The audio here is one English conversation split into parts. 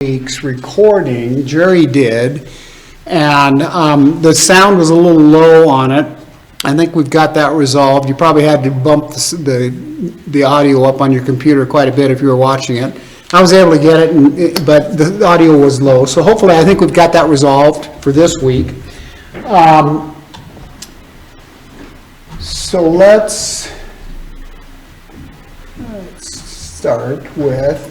week's recording, Jerry did, and the sound was a little low on it. I think we've got that resolved. You probably had to bump the audio up on your computer quite a bit if you were watching it. I was able to get it, but the audio was low. So hopefully I think we've got that resolved for this week. So let's start with,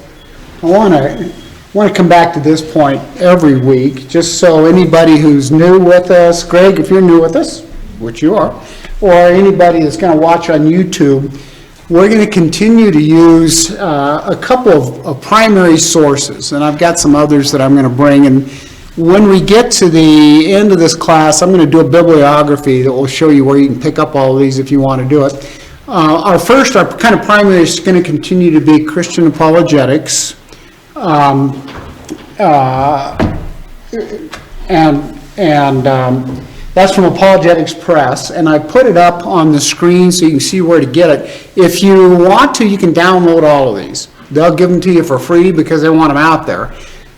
I want to come back to this point every week, just so anybody who's new with us, Greg, if you're new with us, which you are, or anybody that's going to watch on YouTube, we're going to continue to use a couple of primary sources, and I've got some others that I'm going to bring. And when we get to the end of this class, I'm going to do a bibliography that will show you where you can pick up all of these if you want to do it. Our kind of primary is going to continue to be Christian apologetics. That's from Apologetics Press, and I put it up on the screen so you can see where to get it. If you want to, you can download all of these. They'll give them to you for free because they want them out there.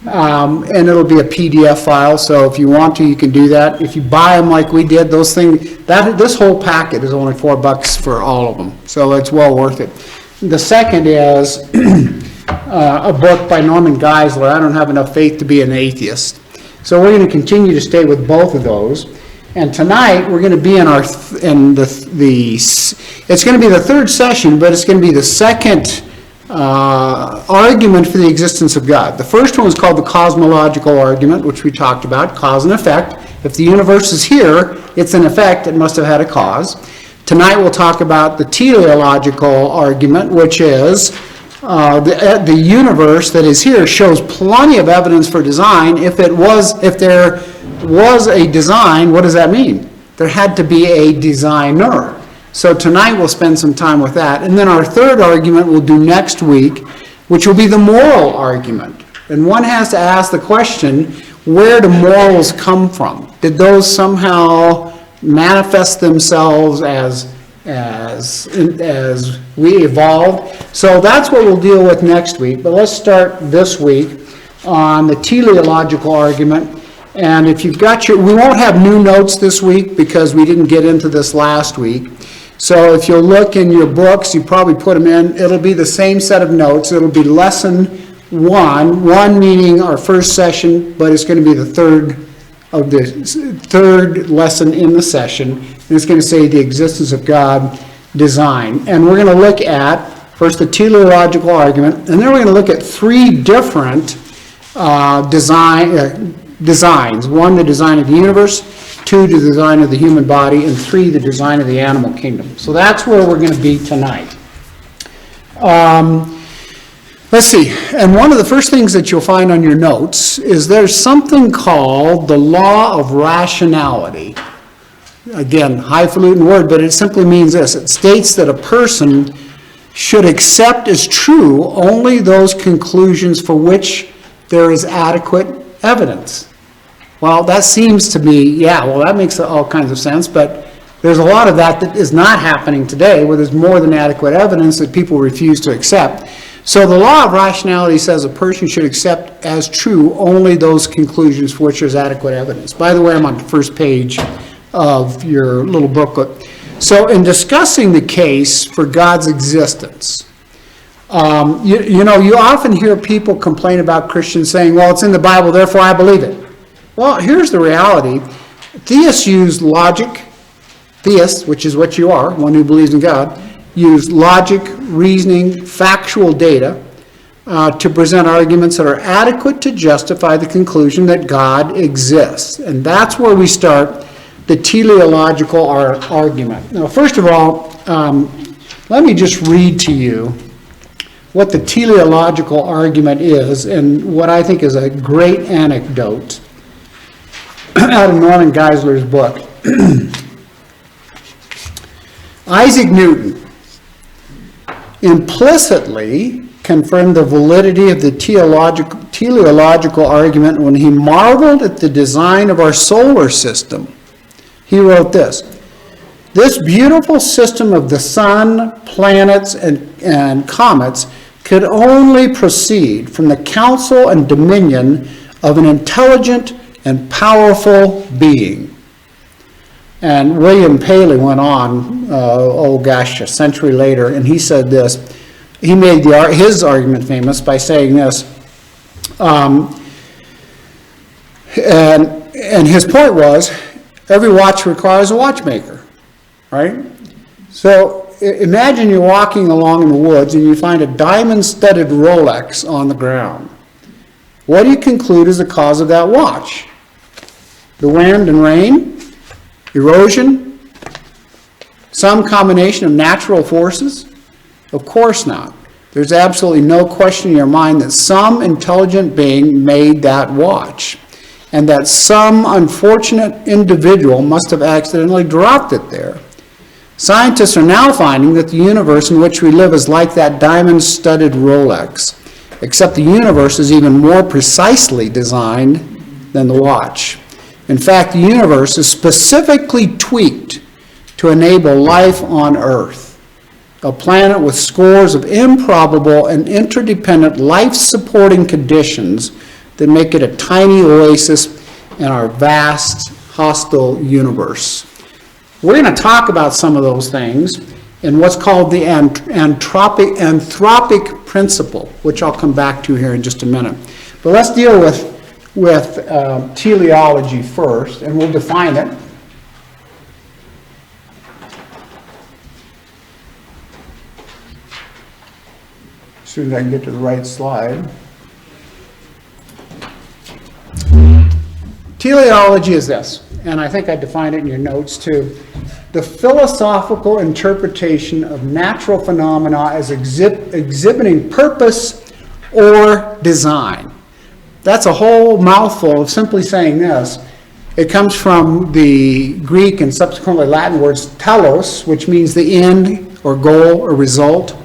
And it'll be a PDF file, so if you want to, you can do that. If you buy them like we did, those things, this whole packet is only $4 for all of them, so it's well worth it. The second is a book by Norman Geisler, I Don't Have Enough Faith to Be an Atheist. So we're going to continue to stay with both of those. And tonight we're going to be it's going to be the third session, but it's going to be the second argument for the existence of God. The first one was called the cosmological argument, which we talked about, cause and effect. If the universe is here, it's an effect, it must have had a cause. Tonight we'll talk about the teleological argument, which is the universe that is here shows plenty of evidence for design. If there was a design, what does that mean? There had to be a designer. So tonight we'll spend some time with that. And then our third argument we'll do next week, which will be the moral argument. And one has to ask the question, where do morals come from? Did those somehow manifest themselves as we evolved? So that's what we'll deal with next week. But let's start this week on the teleological argument. And if you've got we won't have new notes this week because we didn't get into this last week. So if you'll look in your books, you probably put them in, it'll be the same set of notes. It'll be lesson one meaning our first session, but it's going to be the third lesson in the session. And it's going to say the existence of God, design. And we're going to look at first the teleological argument, and then we're going to look at three different designs. One, the design of the universe. Two, the design of the human body. And three, the design of the animal kingdom. So that's where we're going to be tonight. Let's see. And one of the first things that you'll find on your notes is there's something called the law of rationality. Again, highfalutin word, but it simply means this. It states that a person should accept as true only those conclusions for which there is adequate evidence. Well, that seems to be, that makes all kinds of sense, but there's a lot of that is not happening today, where there's more than adequate evidence that people refuse to accept. So the law of rationality says a person should accept as true only those conclusions for which there's adequate evidence. By the way, I'm on the first page of your little booklet. So in discussing the case for God's existence, you often hear people complain about Christians saying, well, it's in the Bible, therefore I believe it. Well, here's the reality. Theists use logic. Theists, which is what you are, one who believes in God, use logic, reasoning, factual data to present arguments that are adequate to justify the conclusion that God exists. And that's where we start the teleological argument. Now, first of all, let me just read to you what the teleological argument is, and what I think is a great anecdote out of Norman Geisler's book. Isaac Newton implicitly confirmed the validity of the teleological argument when he marveled at the design of our solar system. He wrote this: "This beautiful system of the sun, planets, and comets could only proceed from the counsel and dominion of an intelligent and powerful being. And William Paley went on, a century later, and he said this. He made his argument famous by saying this. And his point was, every watch requires a watchmaker, right? So imagine you're walking along in the woods and you find a diamond-studded Rolex on the ground. What do you conclude is the cause of that watch? The wind and rain? Erosion? Some combination of natural forces? Of course not. There's absolutely no question in your mind that some intelligent being made that watch, and that some unfortunate individual must have accidentally dropped it there. Scientists are now finding that the universe in which we live is like that diamond-studded Rolex, except the universe is even more precisely designed than the watch. In fact, the universe is specifically tweaked to enable life on Earth, a planet with scores of improbable and interdependent life-supporting conditions that make it a tiny oasis in our vast, hostile universe. We're going to talk about some of those things in what's called the anthropic principle, which I'll come back to here in just a minute. But let's deal with teleology first, and we'll define it. As soon as I can get to the right slide. Teleology is this, and I think I defined it in your notes too. The philosophical interpretation of natural phenomena as exhibiting purpose or design. That's a whole mouthful of simply saying this. It comes from the Greek and subsequently Latin words telos, which means the end or goal or result,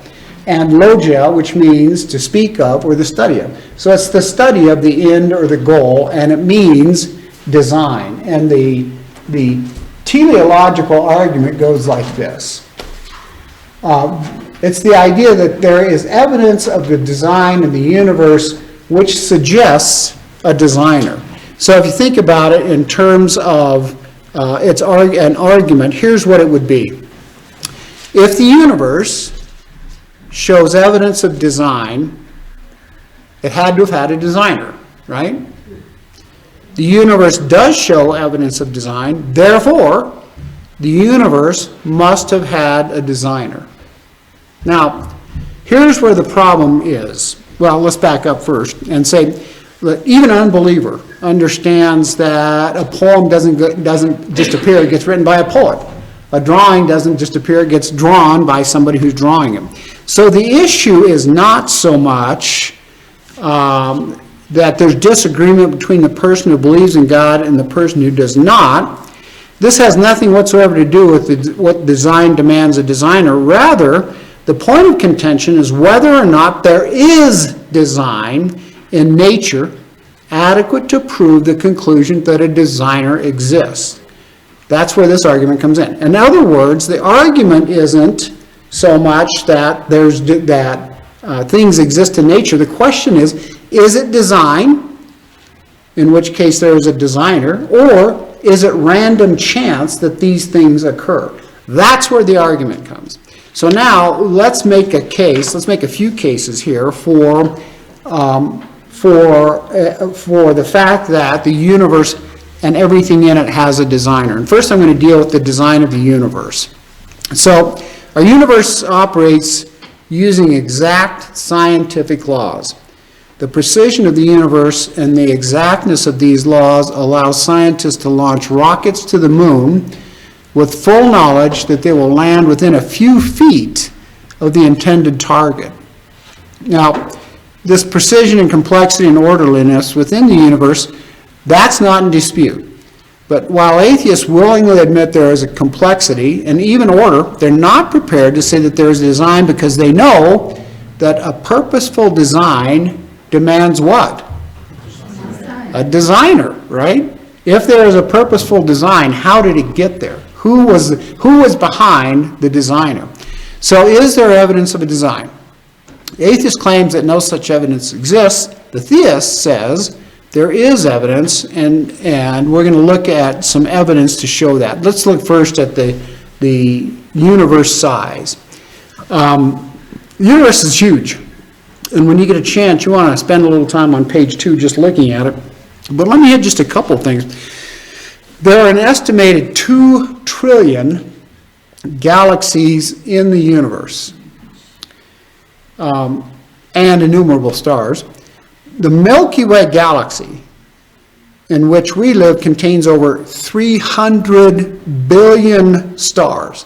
and logia, which means to speak of or the study of. So it's the study of the end or the goal, and it means design. And the teleological argument goes like this. It's the idea that there is evidence of the design of the universe which suggests a designer. So if you think about it in terms of an argument, here's what it would be. If the universe shows evidence of design, it had to have had a designer, right? The universe does show evidence of design, therefore, the universe must have had a designer. Now, here's where the problem is. Well, let's back up first and say that even an unbeliever understands that a poem doesn't just appear, it gets written by a poet. A drawing doesn't just appear, it gets drawn by somebody who's drawing it. So the issue is not so much that there's disagreement between the person who believes in God and the person who does not. This has nothing whatsoever to do with what design demands a designer. Rather, the point of contention is whether or not there is design in nature adequate to prove the conclusion that a designer exists. That's where this argument comes in. In other words, the argument isn't so much that things exist in nature. The question is it design, in which case there is a designer, or is it random chance that these things occur? That's where the argument comes. So now let's make a case. Let's make a few cases here for the fact that the universe and everything in it has a designer. And first I'm going to deal with the design of the universe. So our universe operates using exact scientific laws. The precision of the universe and the exactness of these laws allow scientists to launch rockets to the moon with full knowledge that they will land within a few feet of the intended target. Now, this precision and complexity and orderliness within the universe, that's not in dispute. But while atheists willingly admit there is a complexity and even order, they're not prepared to say that there is a design because they know that a purposeful design demands what? A designer, right? If there is a purposeful design, how did it get there? Who was behind the designer? So is there evidence of a design? The atheist claims that no such evidence exists. The theist says there is evidence, and we're going to look at some evidence to show that. Let's look first at the universe size. The universe is huge, and when you get a chance, you want to spend a little time on page 2 just looking at it. But let me hit just a couple things. There are an estimated 2 trillion galaxies in the universe, and innumerable stars. The Milky Way galaxy, in which we live, contains over 300 billion stars,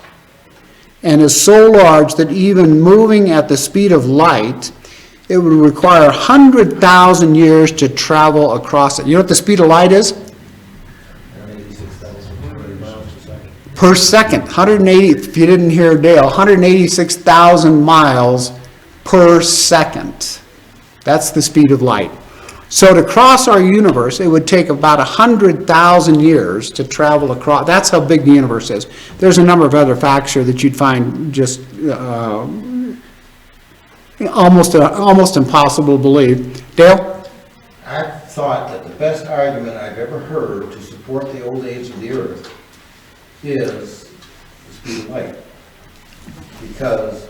and is so large that even moving at the speed of light, it would require 100,000 years to travel across it. You know what the speed of light is? 186,000 miles per second. Per second. 180, if you didn't hear Dale, 186,000 miles per second. That's the speed of light. So to cross our universe, it would take about 100,000 years to travel across. That's how big the universe is. There's a number of other facts here that you'd find just almost impossible to believe. Dale? I've thought that the best argument I've ever heard to support the old age of the Earth is the speed of light. Because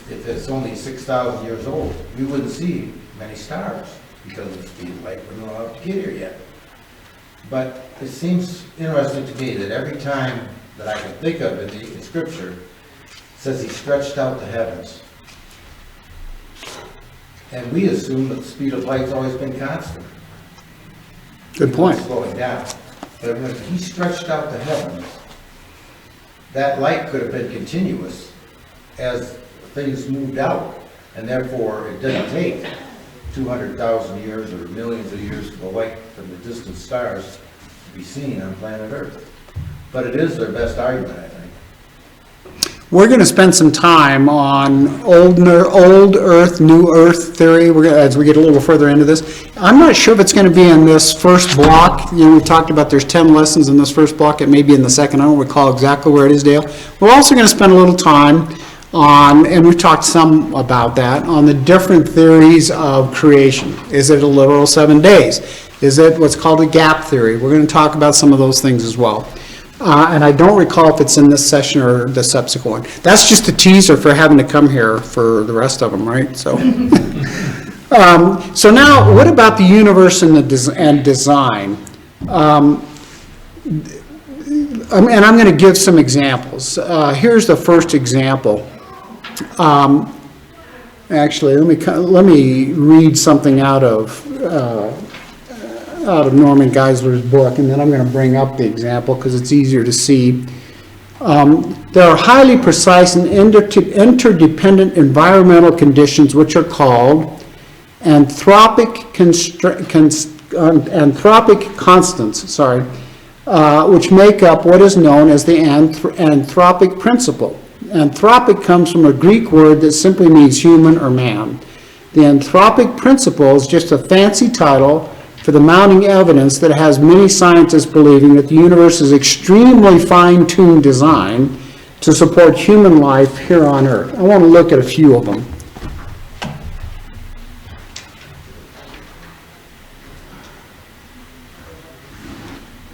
if it's only 6,000 years old, we wouldn't see many stars because of the speed of light. We're not allowed to get here yet. But it seems interesting to me that every time that I can think of in Scripture, it says he stretched out the heavens. And we assume that the speed of light's always been constant. Good point. It's slowing down. But when he stretched out the heavens, that light could have been continuous as things moved out, and therefore it doesn't take 200,000 years or millions of years for the light from the distant stars to be seen on planet Earth. But it is their best argument, I think. We're going to spend some time on old Earth, new Earth theory as we get a little further into this. I'm not sure if it's going to be in this first block. You know, we talked about there's 10 lessons in this first block. It may be in the second. I don't recall exactly where it is, Dale. We're also going to spend a little time on, and we've talked some about that, on the different theories of creation. Is it a literal 7 days? Is it what's called a gap theory? We're going to talk about some of those things as well. And I don't recall if it's in this session or the subsequent one. That's just a teaser for having to come here for the rest of them, right? So, so now, what about the universe and design? And I'm going to give some examples. Here's the first example. Actually, let me read something out of Norman Geisler's book, and then I'm going to bring up the example because it's easier to see. There are highly precise and interdependent environmental conditions which are called anthropic constants, which make up what is known as the anthropic principle. Anthropic comes from a Greek word that simply means human or man. The anthropic principle is just a fancy title for the mounting evidence that has many scientists believing that the universe is extremely fine-tuned design to support human life here on Earth. I want to look at a few of them.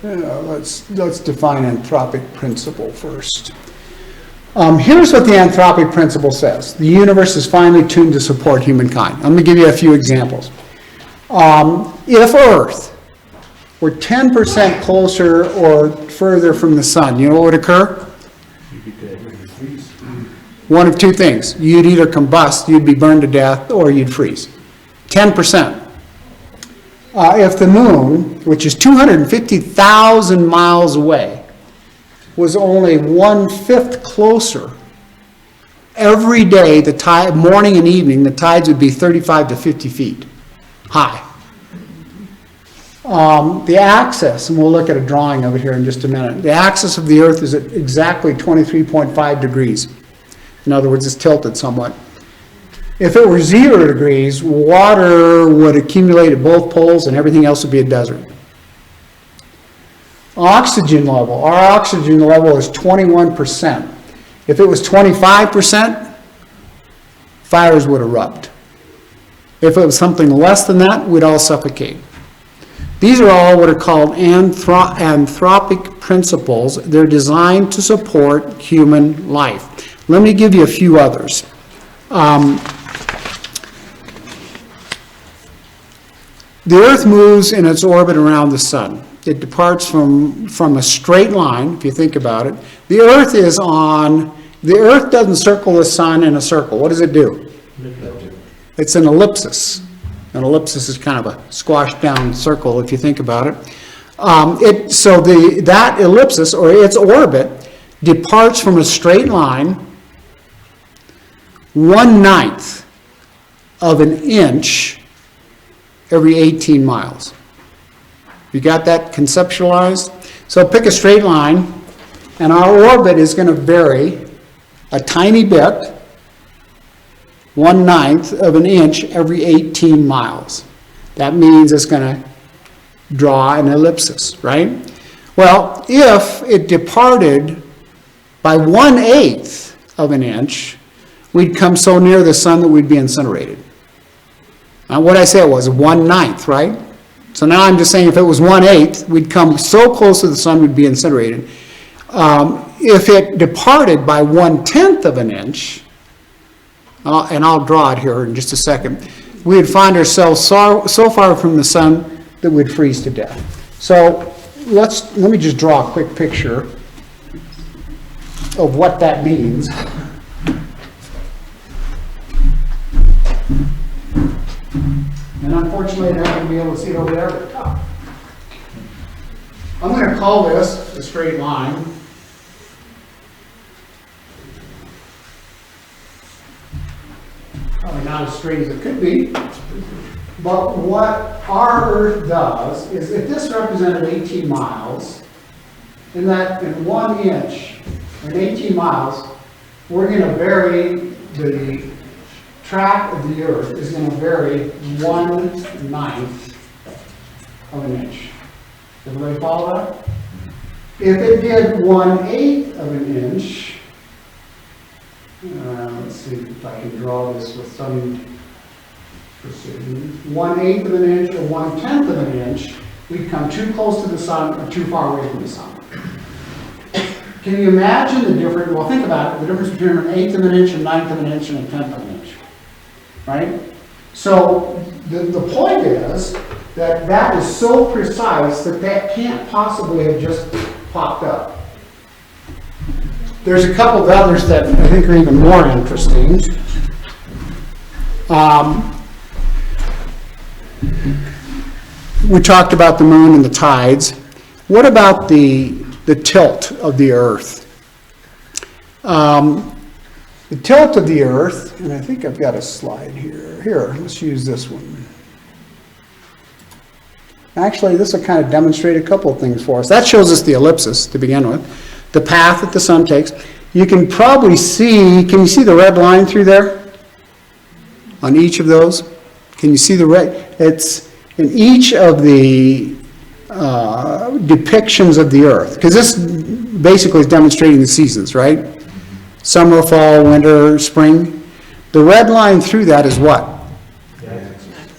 Let's define anthropic principle first. Here's what the anthropic principle says. The universe is finely tuned to support humankind. I'm going to give you a few examples. If Earth were 10% closer or further from the sun, you know what would occur? You'd be dead. You'd freeze. One of two things. You'd either combust, you'd be burned to death, or you'd freeze. 10%. If the moon, which is 250,000 miles away, was only 1/5 closer, every day, the tide, morning and evening, the tides would be 35 to 50 feet high. The axis, and we'll look at a drawing of it here in just a minute, the axis of the Earth is at exactly 23.5 degrees. In other words, it's tilted somewhat. If it were 0 degrees, water would accumulate at both poles and everything else would be a desert. Oxygen level. Our oxygen level is 21%. If it was 25%, fires would erupt. If it was something less than that, we'd all suffocate. These are all what are called anthropic principles. They're designed to support human life. Let me give you a few others. The Earth moves in its orbit around the sun. It departs from a straight line, if you think about it. The Earth doesn't circle the sun in a circle. What does it do? It's an ellipsis. An ellipsis is kind of a squashed down circle, if you think about it. That ellipsis, or its orbit, departs from a straight line 1/9 of an inch every 18 miles. You got that conceptualized? So pick a straight line, and our orbit is going to vary a tiny bit, 1/9 of an inch every 18 miles. That means it's going to draw an ellipsis, right? Well, if it departed by 1/8 of an inch, we'd come so near the sun that we'd be incinerated. Now, what I said was 1/9, right? So now I'm just saying if it was 1/8, we'd come so close to the sun we'd be incinerated. If it departed by 1/10 of an inch, and I'll draw it here in just a second, we'd find ourselves so far from the sun that we'd freeze to death. So let me just draw a quick picture of what that means. And unfortunately, I'm not going to be able to see it over there at the top. I'm going to call this a straight line. Probably not as straight as it could be. But what our Earth does is, if this represented 18 miles, in 1 inch, in 18 miles, we're going to vary the track of the Earth is going to vary 1/9 of an inch. Everybody follow that? If it did 1/8 of an inch, let's see if I can draw this with some precision. 1/8 of an inch or 1/10 of an inch, we'd come too close to the sun or too far away from the sun. Can you imagine the difference? Well, think about it. The difference between 1/8 of an inch, 1/9 of an inch, and 1/10 of an inch. Right? So the point is that is so precise that can't possibly have just popped up. There's a couple of others that I think are even more interesting. We talked about the moon and the tides. What about the tilt of the Earth? The tilt of the Earth, and I think I've got a slide here. Here, let's use this one. Actually, this will kind of demonstrate a couple of things for us. That shows us the ellipsis to begin with, the path that the sun takes. You can probably see, can you see the red line through there? On each of those? Can you see the red? It's in each of the depictions of the Earth, because this basically is demonstrating the seasons, right? Summer, fall, winter, spring. The red line through that is what?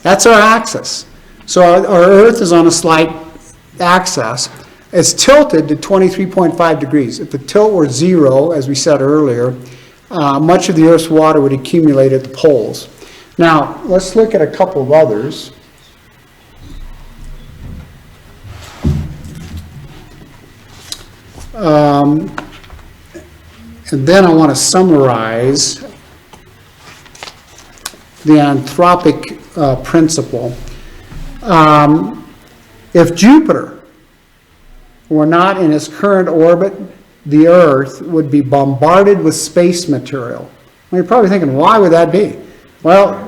That's our axis. So our Earth is on a slight axis. It's tilted to 23.5 degrees. If the tilt were 0, as we said earlier, much of the Earth's water would accumulate at the poles. Now, let's look at a couple of others. And then I want to summarize the anthropic principle. If Jupiter were not in its current orbit, the Earth would be bombarded with space material. Well, you're probably thinking, why would that be? Well,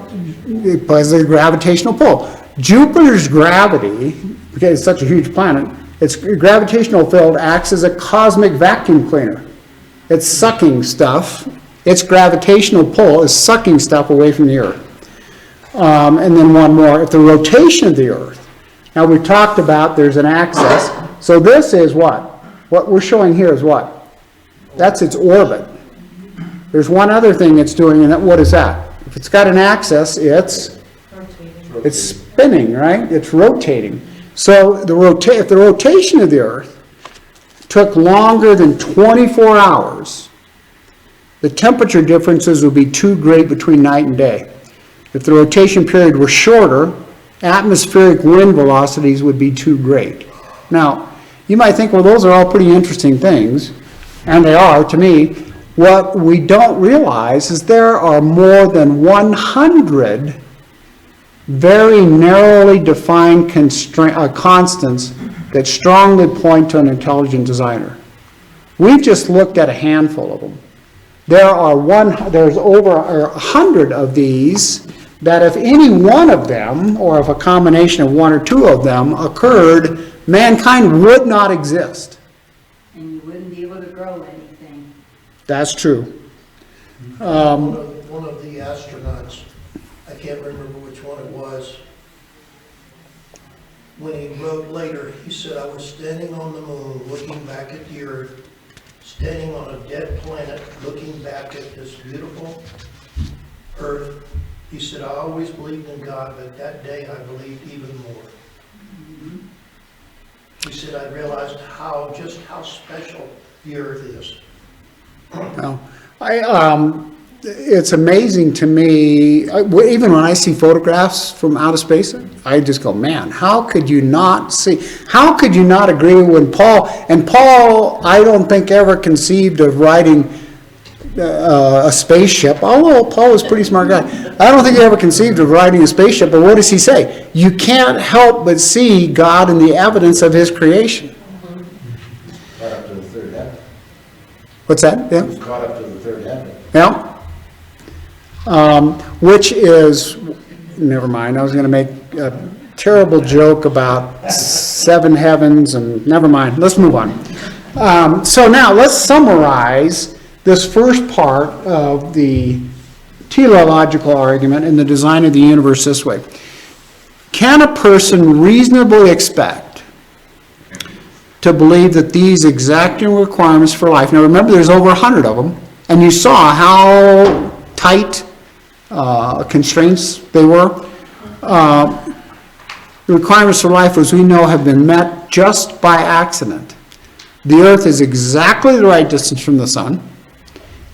because of the gravitational pull. Jupiter's gravity, because it's such a huge planet, its gravitational field acts as a cosmic vacuum cleaner. It's sucking stuff. Its gravitational pull is sucking stuff away from the Earth. And then one more, if the rotation of the Earth. Now we talked about there's an axis. So this is what? What we're showing here is what? That's its orbit. There's one other thing it's doing, and what is that? If it's got an axis, it's spinning, right? It's rotating. So if the rotation of the Earth took longer than 24 hours, the temperature differences would be too great between night and day. If the rotation period were shorter, atmospheric wind velocities would be too great. Now, you might think, well, those are all pretty interesting things, and they are to me. What we don't realize is there are more than 100 very narrowly defined constants that strongly point to an intelligent designer. We've just looked at a handful of them. There's over 100 of these that if any one of them, or if a combination of one or two of them occurred, mankind would not exist. And you wouldn't be able to grow anything. That's true. One of the astronauts, I can't remember which one it was, when he wrote later, he said, I was standing on the moon, looking back at the Earth, standing on a dead planet, looking back at this beautiful Earth. He said, I always believed in God, but that day I believed even more. He said, I realized just how special the Earth is. Well, it's amazing to me, even when I see photographs from outer space, I just go, man, how could you not agree when Paul, I don't think ever conceived of writing a spaceship, although Paul was a pretty smart guy. I don't think he ever conceived of writing a spaceship, but what does he say? You can't help but see God in the evidence of his creation. Caught up to the third heaven. What's that? Yeah. Who's caught up to the third heaven? Yeah. Which is, never mind, I was going to make a terrible joke about 7 heavens, and never mind, let's move on. So now let's summarize this first part of the teleological argument in the design of the universe this way. Can a person reasonably expect to believe that these exacting requirements for life, now remember there's over 100 of them, and you saw how tight constraints they were. The requirements for life, as we know, have been met just by accident. The Earth is exactly the right distance from the sun.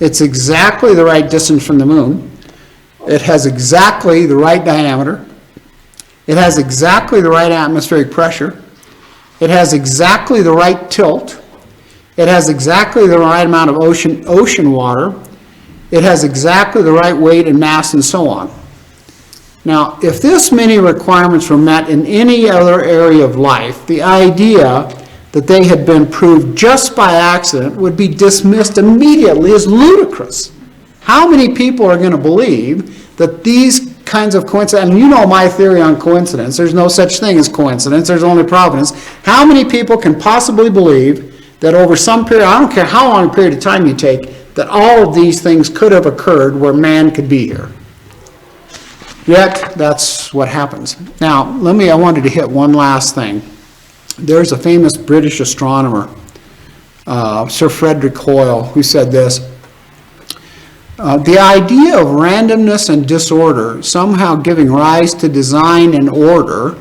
It's exactly the right distance from the moon. It has exactly the right diameter. It has exactly the right atmospheric pressure. It has exactly the right tilt. It has exactly the right amount of ocean water. It has exactly the right weight and mass and so on. Now, if this many requirements were met in any other area of life, the idea that they had been proved just by accident would be dismissed immediately as ludicrous. How many people are going to believe that these kinds of coincidences, and you know my theory on coincidence, there's no such thing as coincidence, there's only providence. How many people can possibly believe that over some period, I don't care how long a period of time you take, that all of these things could have occurred where man could be here? Yet, that's what happens. Now, I wanted to hit one last thing. There's a famous British astronomer, Sir Frederick Hoyle, who said this: the idea of randomness and disorder somehow giving rise to design and order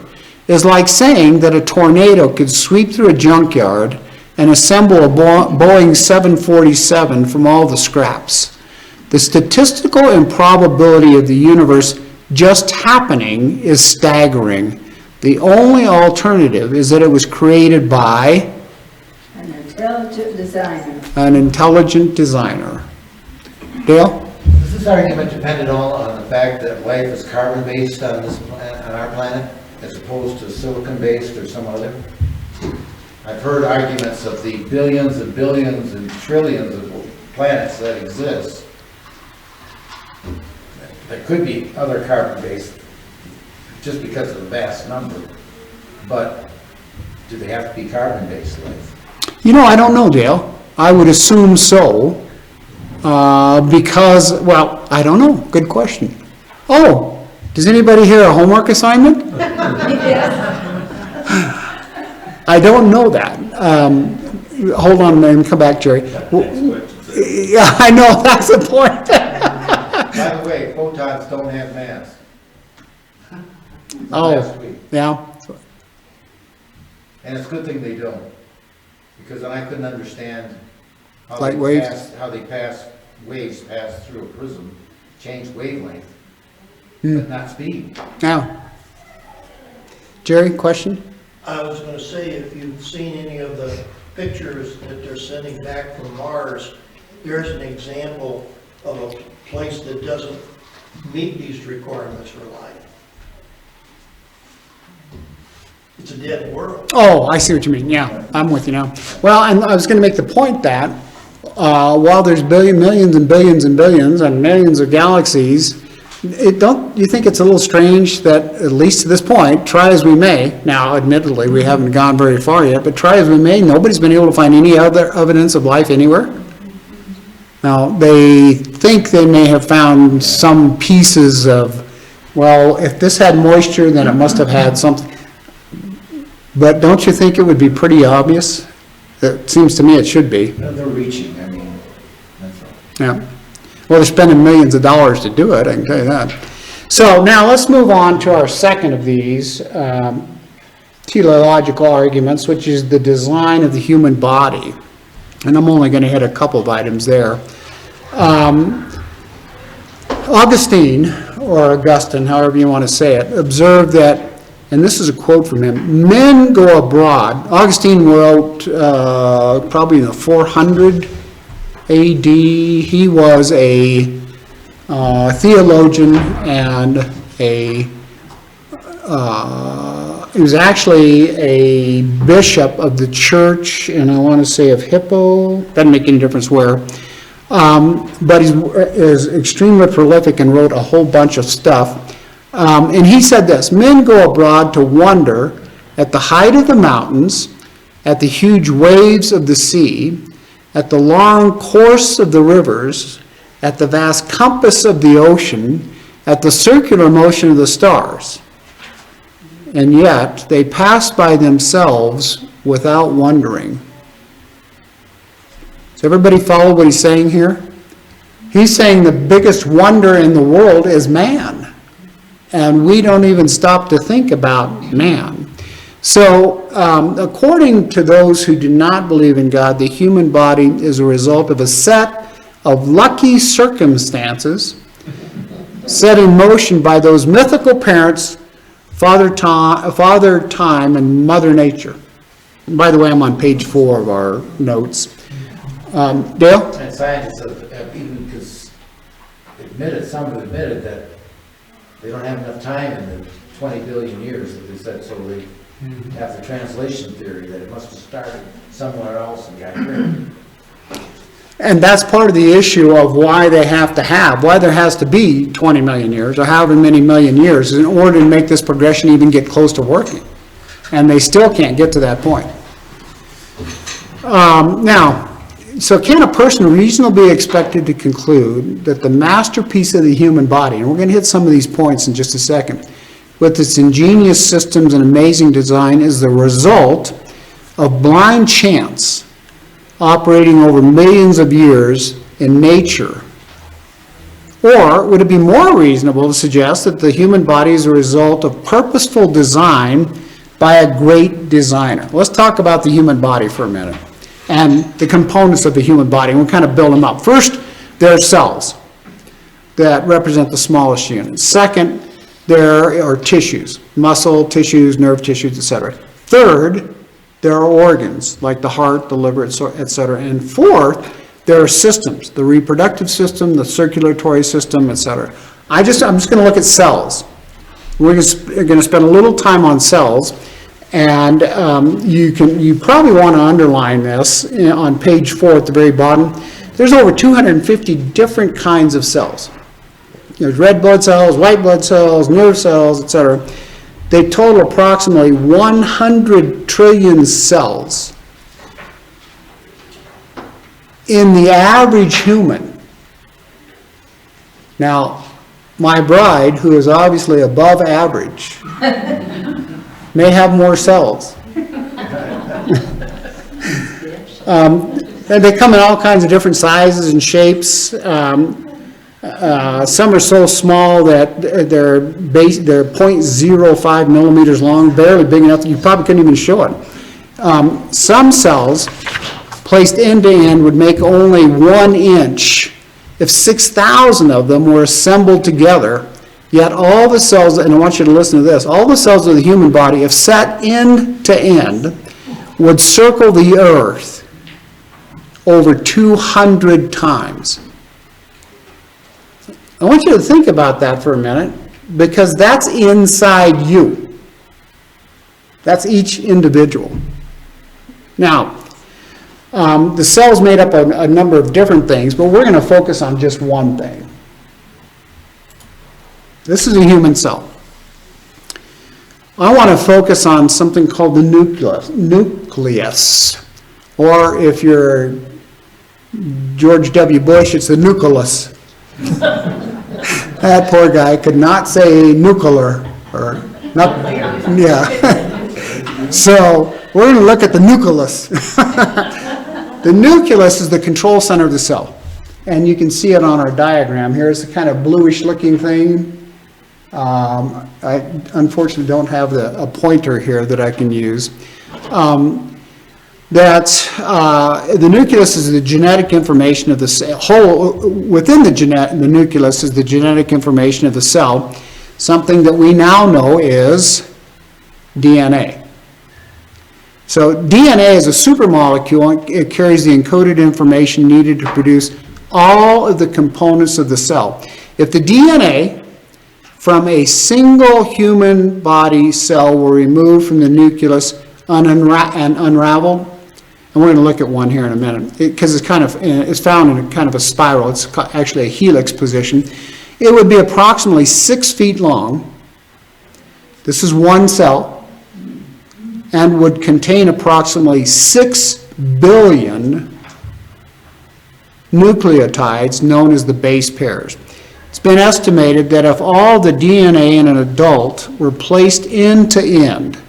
is like saying that a tornado could sweep through a junkyard and assemble a Boeing 747 from all the scraps. The statistical improbability of the universe just happening is staggering. The only alternative is that it was created by An intelligent designer. an intelligent designer. Dale? Is this argument dependent all on the fact that life is carbon-based on our planet, as opposed to silicon-based or some other? I've heard arguments of the billions and billions and trillions of planets that exist. There could be other carbon-based just because of the vast number, but do they have to be carbon-based life? You know, I don't know, Dale. I would assume so, because, well, I don't know. Good question. Oh, does anybody hear a homework assignment? I don't know that. Hold on a minute, come back, Jerry. Yeah, I know, that's the point. By the way, photons last week. yeah. And it's a good thing they don't, because then I couldn't understand how Light they waves? waves pass through a prism, change wavelength, Hmm. but not speed. Now, Jerry, question? I was gonna say, if you've seen any of the pictures that they're sending back from Mars, there's an example of a place that doesn't meet these requirements for life. It's a dead world. Oh, I see what you mean, yeah, I'm with you now. Well, and I was gonna make the point that, while there's millions and billions and billions and millions of galaxies, don't you think it's a little strange that, at least to this point, try as we may, now admittedly, we haven't gone very far yet, but try as we may, nobody's been able to find any other evidence of life anywhere? Now, they think they may have found some pieces of, well, if this had moisture, then it must have had something. But don't you think it would be pretty obvious? It seems to me it should be, They're reaching, I mean, that's all. yeah. Well, they're spending millions of dollars to do it, I can tell you that. So now let's move on to our second of these teleological arguments, which is the design of the human body. And I'm only going to hit a couple of items there. Augustine, or Augustine, however you want to say it, observed that, and this is a quote from him, men go abroad. Augustine wrote probably in the 400 AD. He was a theologian and he was actually a bishop of the church, and I want to say of Hippo, doesn't make any difference where. But he is extremely prolific and wrote a whole bunch of stuff. And he said this: men go abroad to wonder at the height of the mountains, at the huge waves of the sea, at the long course of the rivers, at the vast compass of the ocean, at the circular motion of the stars. And yet they pass by themselves without wondering. Does everybody follow what he's saying here? He's saying the biggest wonder in the world is man. And we don't even stop to think about man. So, according to those who do not believe in God, the human body is a result of a set of lucky circumstances set in motion by those mythical parents, Father Time and Mother Nature. And by the way, I'm on page 4 of our notes. Dale? And scientists have even some have admitted that they don't have enough time in the 20 billion years that they said, so they have the translation theory that it must have started somewhere else and got here. And that's part of the issue of why there has to be 20 million years, or however many million years, in order to make this progression even get close to working. And they still can't get to that point. So can a person reasonably be expected to conclude that the masterpiece of the human body, and we're going to hit some of these points in just a second, with its ingenious systems and amazing design, is the result of blind chance operating over millions of years in nature? Or would it be more reasonable to suggest that the human body is a result of purposeful design by a great designer? Let's talk about the human body for a minute and the components of the human body, and we'll kind of build them up. First, there are cells that represent the smallest units. Second, there are tissues, muscle tissues, nerve tissues, etc. Third, there are organs like the heart, the liver, etc. And fourth, there are systems, the reproductive system, the circulatory system, etc. I'm just going to look at cells. We're going to spend a little time on cells, and you probably want to underline this on page 4 at the very bottom. There's over 250 different kinds of cells. There's red blood cells, white blood cells, nerve cells, etc. They total approximately 100 trillion cells. In the average human. Now, my bride, who is obviously above average, may have more cells. And they come in all kinds of different sizes and shapes. Some are so small that they're 0.05 millimeters long, barely big enough that you probably couldn't even show it. Some cells placed end to end would make only 1 inch if 6,000 of them were assembled together. Yet all the cells, and I want you to listen to this, all the cells of the human body, if set end to end, would circle the earth over 200 times. I want you to think about that for a minute, because that's inside you. That's each individual. Now, the cell's made up of a number of different things, but we're going to focus on just one thing. This is a human cell. I want to focus on something called the nucleus. Or if you're George W. Bush, it's the nucleus. That poor guy could not say nuclear, or not, yeah. So we're going to look at the nucleus. The nucleus is the control center of the cell. And you can see it on our diagram here. It's a kind of bluish looking thing. I unfortunately don't have a pointer here that I can use. The nucleus is the genetic information of the cell. Within the nucleus is the genetic information of the cell, something that we now know is DNA. So DNA is a supermolecule. It carries the encoded information needed to produce all of the components of the cell. If the DNA from a single human body cell were removed from the nucleus and unraveled, and we're going to look at one here in a minute, because it's found in a kind of a spiral. It's actually a helix position. It would be approximately 6 feet long. This is one cell, and would contain approximately 6 billion nucleotides known as the base pairs. It's been estimated that if all the DNA in an adult were placed end to end,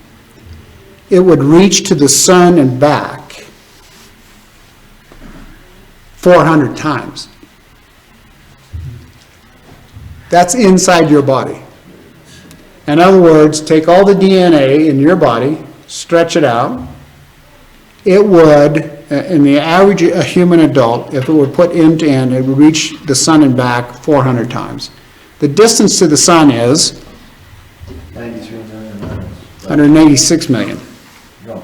it would reach to the sun and back 400 times. That's inside your body. In other words, take all the DNA in your body, stretch it out. It would, in the average a human adult, if it were put end to end, it would reach the sun and back 400 times. The distance to the sun is 93 million miles. 186 million. No.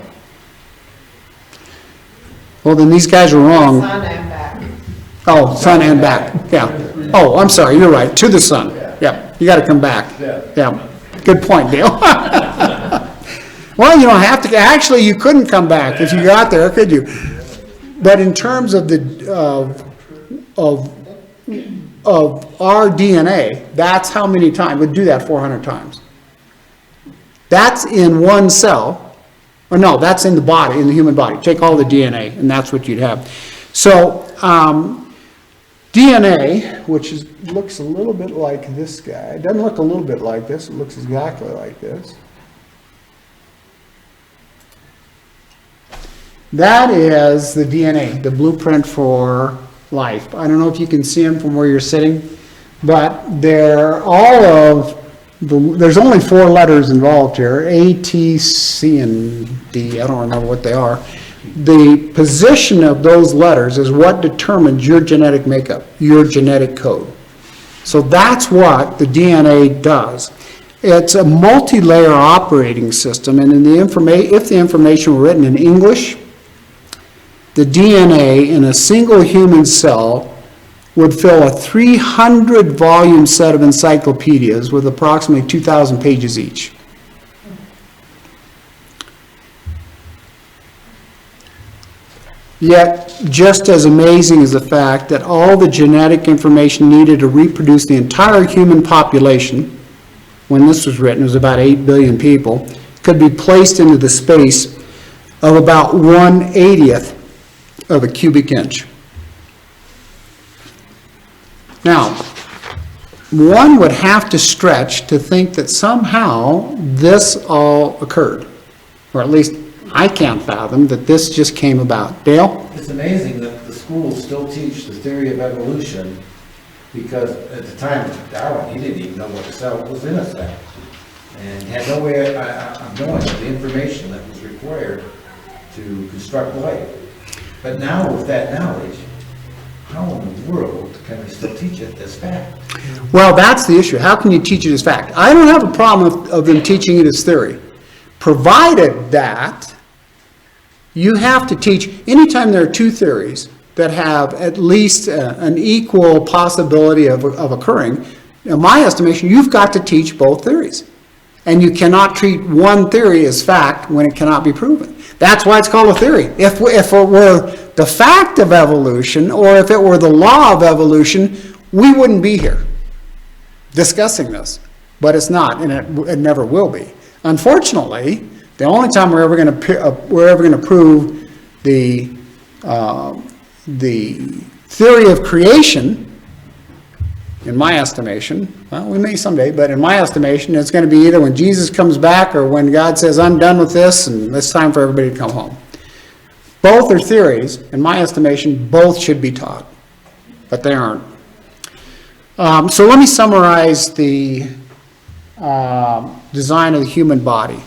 Well, then these guys are wrong. Sun and back. Oh, sun and back, yeah. Oh, I'm sorry, you're right, to the sun. Yeah, you got to come back. Yeah, good point, Dale. Well, you don't have to, actually, you couldn't come back if you got there, could you? But in terms of our DNA, that's how many times, would do that 400 times. That's in one cell, or no, that's in the body, in the human body. Take all the DNA, and that's what you'd have. So, DNA, which looks a little bit like this guy, it doesn't look a little bit like this, it looks exactly like this. That is the DNA, the blueprint for life. I don't know if you can see them from where you're sitting, but they're there's only 4 letters involved here, A, T, C, and D. I don't remember what they are. The position of those letters is what determines your genetic makeup, your genetic code. So that's what the DNA does. It's a multi-layer operating system, and if the information were written in English, the DNA in a single human cell would fill a 300-volume set of encyclopedias with approximately 2,000 pages each. Yet, just as amazing is the fact that all the genetic information needed to reproduce the entire human population, when this was written, it was about 8 billion people, could be placed into the space of about 1/80th of a cubic inch. Now, one would have to stretch to think that somehow this all occurred, or at least I can't fathom that this just came about. Dale? It's amazing that the schools still teach the theory of evolution Because at the time of Darwin, he didn't even know what a cell was in a cell. And he had no way of knowing the information that was required to construct life. But now with that knowledge, how in the world can we still teach it as fact? Well, that's the issue. How can you teach it as fact? I don't have a problem of them teaching it as theory, provided that you have to teach, anytime there are two theories that have at least an equal possibility of occurring, in my estimation, you've got to teach both theories. And you cannot treat one theory as fact when it cannot be proven. That's why it's called a theory. If it were the fact of evolution, or if it were the law of evolution, we wouldn't be here discussing this. But it's not, and it never will be. Unfortunately, the only time we're ever going to prove the theory of creation, in my estimation, well, we may someday, but in my estimation, it's going to be either when Jesus comes back or when God says, I'm done with this and it's time for everybody to come home. Both are theories. In my estimation, both should be taught, but they aren't. So let me summarize the design of the human body.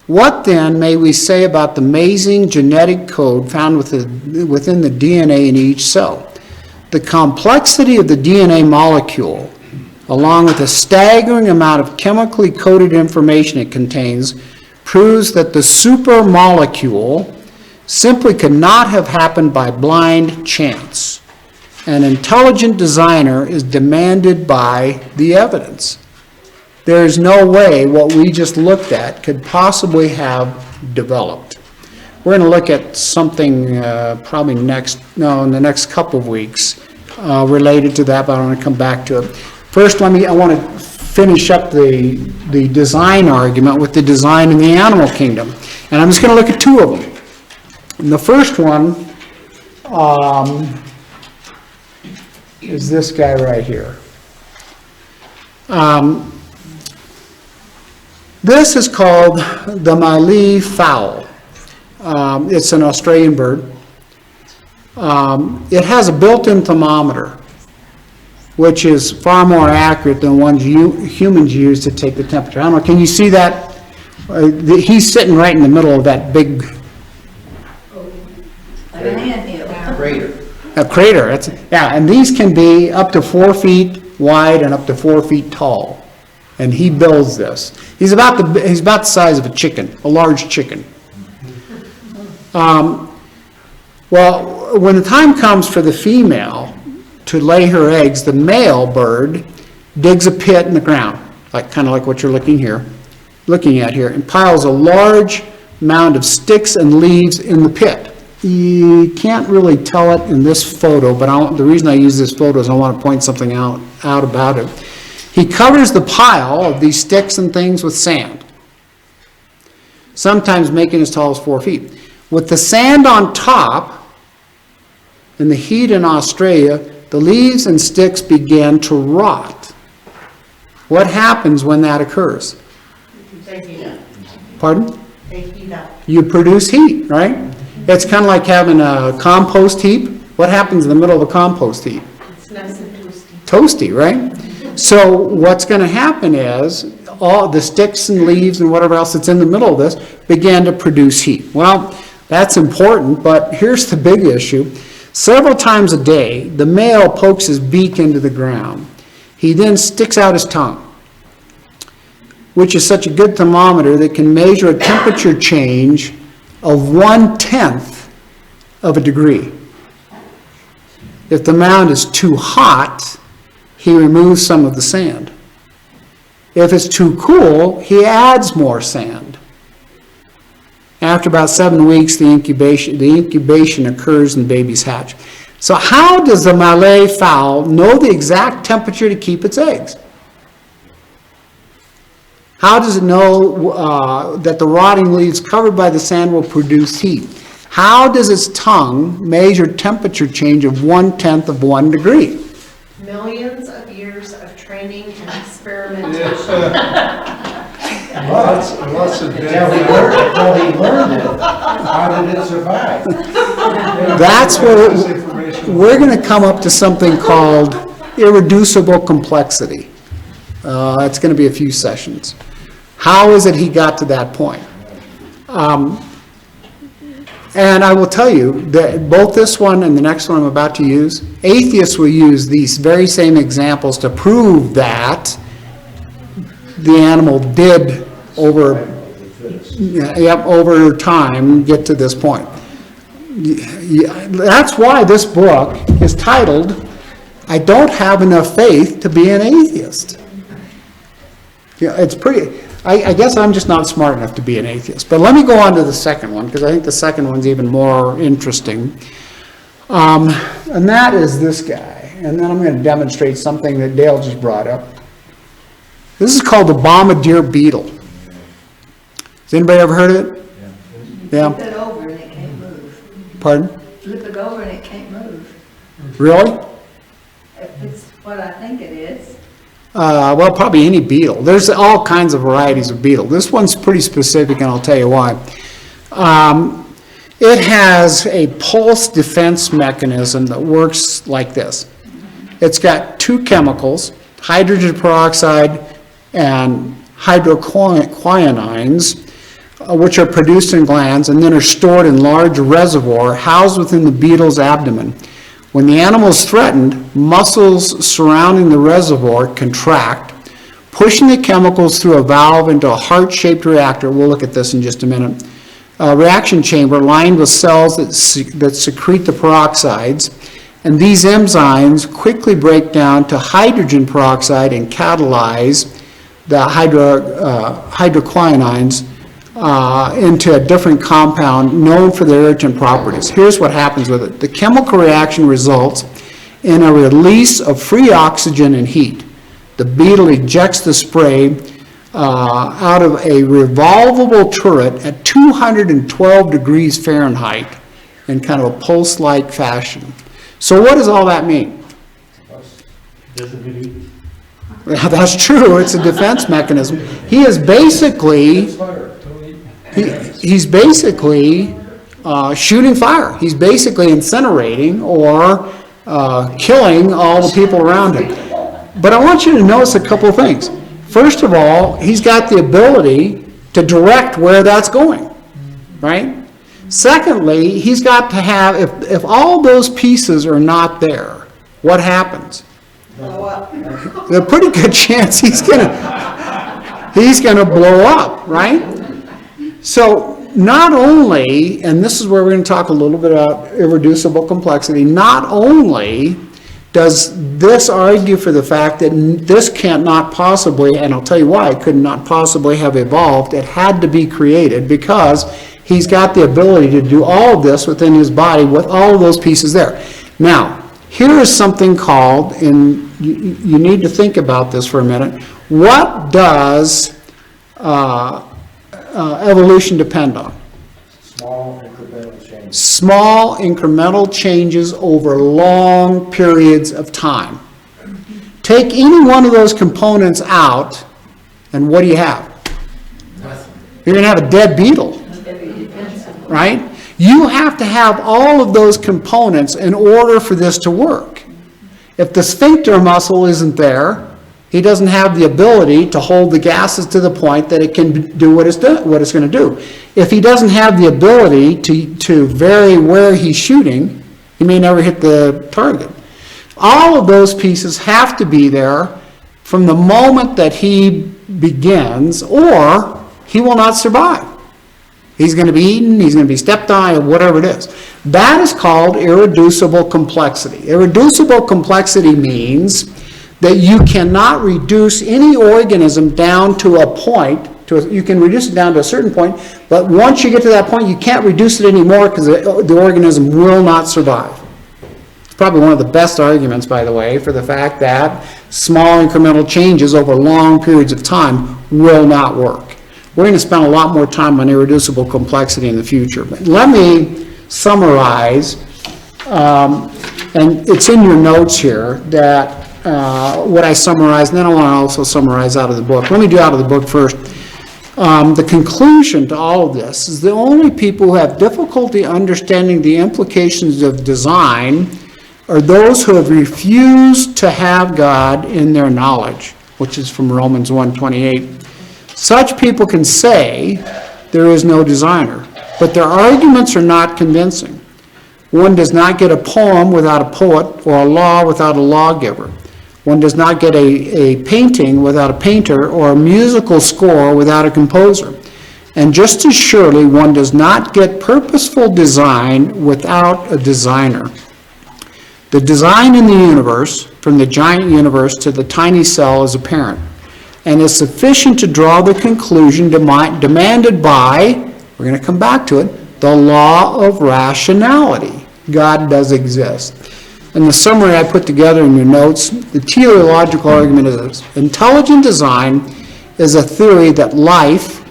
What then may we say about the amazing genetic code found within the DNA in each cell? The complexity of the DNA molecule, along with the staggering amount of chemically coded information it contains, proves that the supermolecule simply could not have happened by blind chance. An intelligent designer is demanded by the evidence. There is no way what we just looked at could possibly have developed. We're going to look at something probably in the next couple of weeks related to that, but I want to come back to it. First, I want to finish up the design argument with the design in the animal kingdom. And I'm just going to look at two of them. And the first one is this guy right here. This is called the Mallee fowl. It's an Australian bird. It has a built-in thermometer, which is far more accurate than ones humans use to take the temperature. I don't know, can you see that? He's sitting right in the middle of that big Crater. a crater. And these can be up to 4 feet wide and up to 4 feet tall. And he builds this. He's about the size of a chicken, a large chicken. Well, when the time comes for the female to lay her eggs, the male bird digs a pit in the ground, kind of like what you're looking at here, and piles a large mound of sticks and leaves in the pit. You can't really tell it in this photo, but the reason I use this photo is I want to point something out about it. He covers the pile of these sticks and things with sand, sometimes making as tall as 4 feet. With the sand on top, in the heat in Australia, the leaves and sticks begin to rot. What happens when that occurs? They heat up. Pardon? They heat up. You produce heat, right? It's kind of like having a compost heap. What happens in the middle of a compost heap? It's nice and toasty. Toasty, right? So what's going to happen is all the sticks and leaves and whatever else that's in the middle of this begin to produce heat. Well, that's important, but here's the big issue. Several times a day, the male pokes his beak into the ground. He then sticks out his tongue, which is such a good thermometer that can measure a temperature change of 1/10 of a degree. If the mound is too hot, he removes some of the sand. If it's too cool, he adds more sand. After about 7 weeks, the incubation occurs and babies hatch. So how does the Mallee fowl know the exact temperature to keep its eggs? How does it know that the rotting leaves covered by the sand will produce heat? How does its tongue measure temperature change of 1/10 of 1 degree? Millions of years of training and experimentation. Lots of Until he learned it, how did it survive? That's where This information we're going to come up to something called irreducible complexity. It's going to be a few sessions. How is it he got to that point? And I will tell you that both this one and the next one I'm about to use, atheists will use these very same examples to prove that the animal did over time get to this point. That's why this book is titled, I Don't Have Enough Faith to Be an Atheist. Yeah, it's pretty, I guess I'm just not smart enough to be an atheist. But let me go on to the second one, because I think the second one's even more interesting. And that is this guy. And then I'm going to demonstrate something that Dale just brought up. This is called the bombardier beetle. Has anybody ever heard of it? Yeah. Flip it over and it can't move. Pardon? Flip it over and it can't move. Really? If it's what I think it is. Well, probably any beetle. There's all kinds of varieties of beetle. This one's pretty specific, and I'll tell you why. It has a pulse defense mechanism that works like this. It's got two chemicals, hydrogen peroxide and hydroquinines, which are produced in glands and then are stored in large reservoir housed within the beetle's abdomen. When the animal is threatened, muscles surrounding the reservoir contract, pushing the chemicals through a valve into a heart-shaped reactor. We'll look at this in just a minute. A reaction chamber lined with cells that secrete the peroxides, and these enzymes quickly break down to hydrogen peroxide and catalyze the hydroquinines into a different compound known for their irritant properties. Here's what happens with it. The chemical reaction results in a release of free oxygen and heat. The beetle ejects the spray out of a revolvable turret at 212 degrees Fahrenheit in kind of a pulse-like fashion. So what does all that mean? That's true. It's a defense mechanism. He is basically... He's basically shooting fire. He's basically incinerating or killing all the people around him. But I want you to notice a couple of things. First of all, he's got the ability to direct where that's going, right? Secondly, he's got to have, if all those pieces are not there, what happens? There's a pretty good chance he's gonna blow up, right? So not only, and this is where we're going to talk a little bit about irreducible complexity, not only does this argue for the fact that this cannot possibly, and I'll tell you why it could not possibly have evolved, it had to be created because he's got the ability to do all of this within his body with all of those pieces there. Now, here is something called, and you need to think about this for a minute, what does evolution depend on? Small incremental changes. Small incremental changes over long periods of time. Take any one of those components out, and what do you have? Nothing. You're going to have a dead beetle, right? You have to have all of those components in order for this to work. If the sphincter muscle isn't there, he doesn't have the ability to hold the gases to the point that it can do what it's going to do. If he doesn't have the ability to vary where he's shooting, he may never hit the target. All of those pieces have to be there from the moment that he begins, or he will not survive. He's going to be eaten, he's going to be stepped on, or whatever it is. That is called irreducible complexity. Irreducible complexity means that you cannot reduce any organism down to a point, you can reduce it down to a certain point, but once you get to that point, you can't reduce it anymore because the organism will not survive. It's probably one of the best arguments, by the way, for the fact that small incremental changes over long periods of time will not work. We're going to spend a lot more time on irreducible complexity in the future. But let me summarize, and it's in your notes here, that what I summarized, and then I want to also summarize out of the book. Let me do out of the book first. The conclusion to all of this is the only people who have difficulty understanding the implications of design are those who have refused to have God in their knowledge, which is from Romans 1:28. Such people can say there is no designer, but their arguments are not convincing. One does not get a poem without a poet, or a law without a lawgiver. One does not get a painting without a painter, or a musical score without a composer. And just as surely, one does not get purposeful design without a designer. The design in the universe, from the giant universe to the tiny cell, is apparent, and is sufficient to draw the conclusion demanded by, we're going to come back to it, the law of rationality. God does exist. In the summary I put together in your notes, the teleological argument is this: intelligent design is a theory that life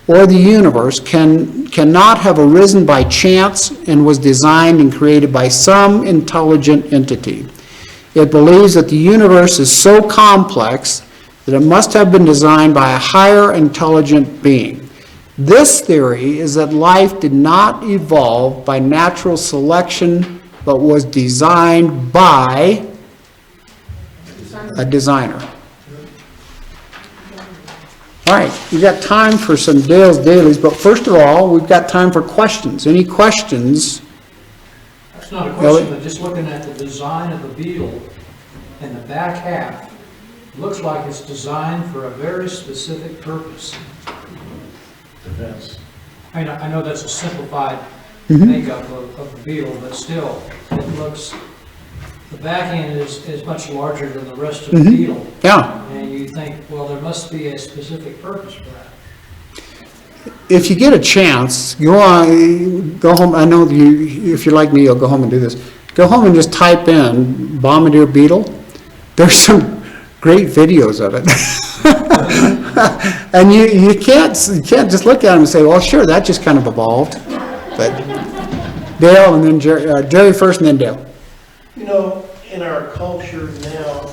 or the universe cannot have arisen by chance and was designed and created by some intelligent entity. It believes that the universe is so complex that it must have been designed by a higher intelligent being. This theory is that life did not evolve by natural selection, but was designed by a designer. All right, we've got time for some Dale's Dailies, but first of all, we've got time for questions. Any questions? That's not a question, but just looking at the design of the beetle in the back half, looks like it's designed for a very specific purpose. Defense. I know that's a simplified makeup of the beetle, but still, it looks, the back end is much larger than the rest of the beetle. Yeah. And you think, well, there must be a specific purpose for that. If you get a chance, go home. I know if you're like me, you'll go home and do this. Go home and just type in bombardier beetle. There's some great videos of it. And you can't just look at them and say, well, sure, that just kind of evolved. But Dale and then Jerry first and then Dale. You know, in our culture now,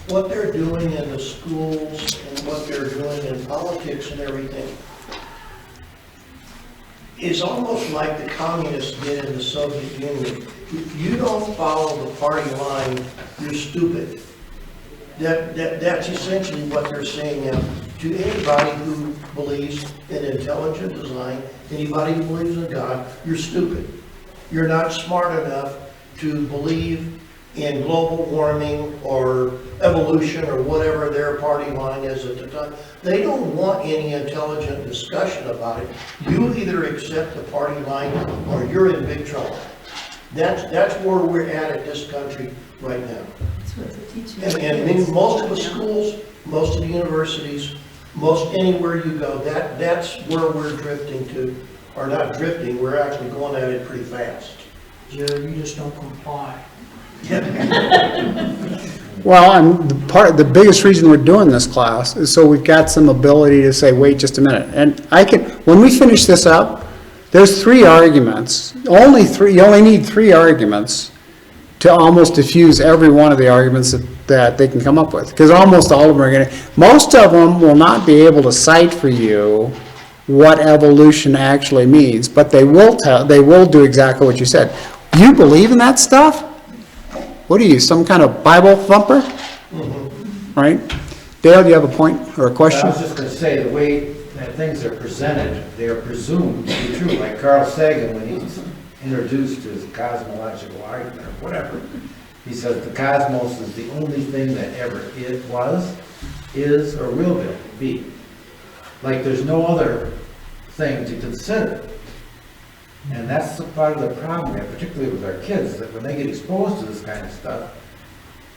what they're doing in the schools and what they're doing in politics and everything is almost like the communists did in the Soviet Union. If you don't follow the party line, you're stupid. That's essentially what they're saying now. To anybody who believes in intelligent design, anybody who believes in God, you're stupid. You're not smart enough to believe in global warming or evolution or whatever their party line is at the time. They don't want any intelligent discussion about it. You either accept the party line or you're in big trouble. That's where we're at this country right now. That's what they're teaching. And in most of the schools, most of the universities, most anywhere you go, that's where we're drifting to, or not drifting, we're actually going at it pretty fast. Jerry, you just don't comply. Well, and the biggest reason we're doing this class is so we've got some ability to say, wait just a minute. And when we finish this up, there's 3 arguments. Only 3, you only need 3 arguments to almost diffuse every one of the arguments that they can come up with. Because almost all of them are most of them will not be able to cite for you what evolution actually means, but they will do exactly what you said. You believe in that stuff? What are you, some kind of Bible thumper? Right? Dale, do you have a point or a question? I was just going to say, the way that things are presented, they are presumed to be true. Like Carl Sagan, when he's introduced his cosmological argument or whatever, he says the cosmos is the only thing that ever it was, is, or will be. Like there's no other thing to consider. And that's the part of the problem we have, particularly with our kids, that when they get exposed to this kind of stuff,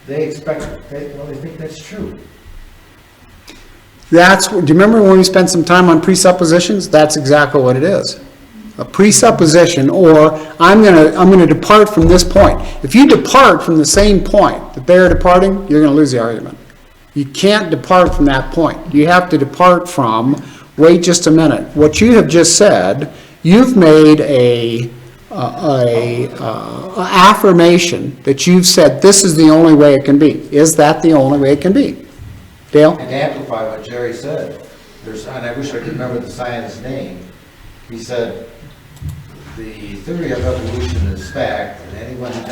they think that's true. Do you remember when we spent some time on presuppositions? That's exactly what it is. A presupposition, or I'm gonna depart from this point. If you depart from the same point that they're departing, you're gonna lose the argument. You can't depart from that point. You have to depart from, wait just a minute, what you have just said. You've made a affirmation that you've said this is the only way it can be. Is that the only way it can be? Dale? And to amplify what Jerry said, and I wish I could remember the scientist's name, he said, the theory of evolution is fact, and anyone who does